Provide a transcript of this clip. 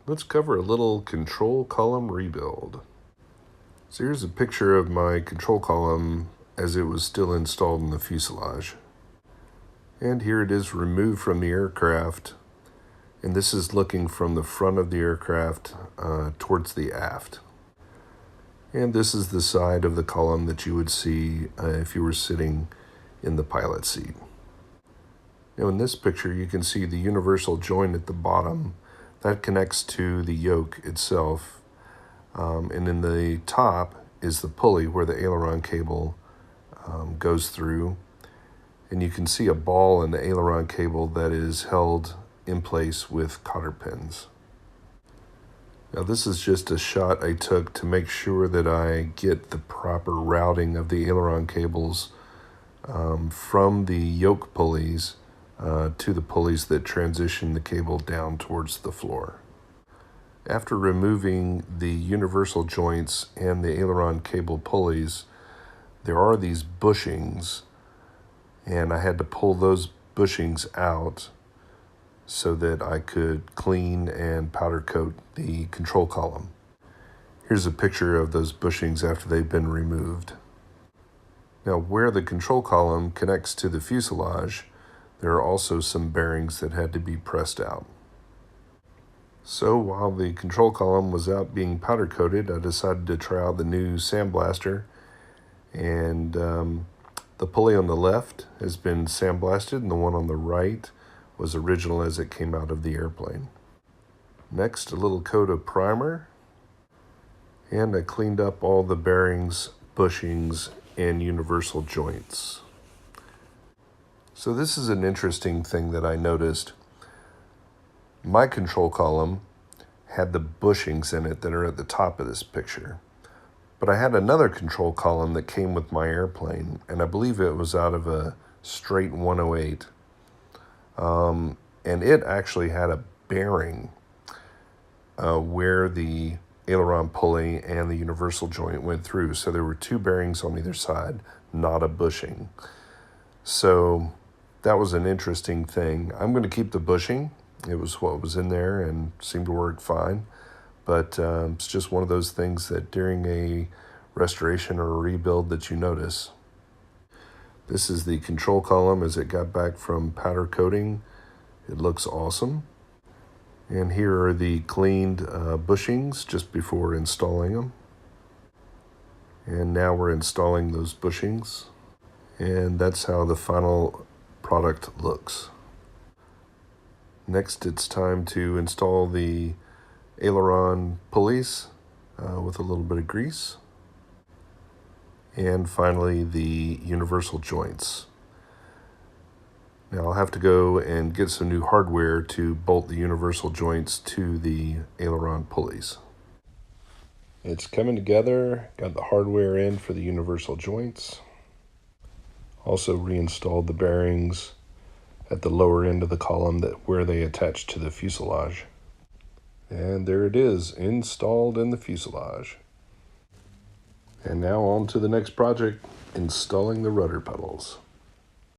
Let's cover a little control column rebuild. So here's a picture of my control column as it was still installed in the fuselage. And here it is removed from the aircraft. And this is looking from the front of the aircraft towards the aft. And this is the side of the column that you would see if you were sitting in the pilot seat. Now in this picture you can see the universal joint at the bottom that connects to the yoke itself, and in the top is the pulley where the aileron cable goes through, and you can see a ball in the aileron cable that is held in place with cotter pins. Now this is just a shot I took to make sure that I get the proper routing of the aileron cables from the yoke pulleys to the pulleys that transition the cable down towards the floor. After removing the universal joints and the aileron cable pulleys, there are these bushings, and I had to pull those bushings out so that I could clean and powder coat the control column. Here's a picture of those bushings after they've been removed. Now where the control column connects to the fuselage, there are also some bearings that had to be pressed out. So while the control column was out being powder coated, I decided to try out the new sandblaster, and the pulley on the left has been sandblasted and the one on the right was original as it came out of the airplane. Next, a little coat of primer, and I cleaned up all the bearings, bushings, and universal joints. So this is an interesting thing that I noticed. My control column had the bushings in it that are at the top of this picture. But I had another control column that came with my airplane, and I believe it was out of a straight 108. And it actually had a bearing where the aileron pulley and the universal joint went through. So there were two bearings on either side, not a bushing. So that was an interesting thing. I'm going to keep the bushing. It was what was in there and seemed to work fine. But it's just one of those things that during a restoration or a rebuild that you notice. This is the control column as it got back from powder coating. It looks awesome. And here are the cleaned bushings just before installing them. And now we're installing those bushings. And that's how the final product looks. Next, it's time to install the aileron pulleys with a little bit of grease. And finally, the universal joints. Now I'll have to go and get some new hardware to bolt the universal joints to the aileron pulleys. It's coming together, got the hardware in for the universal joints. Also reinstalled the bearings at the lower end of the column where they attach to the fuselage. And there it is, installed in the fuselage. And now on to the next project, installing the rudder pedals.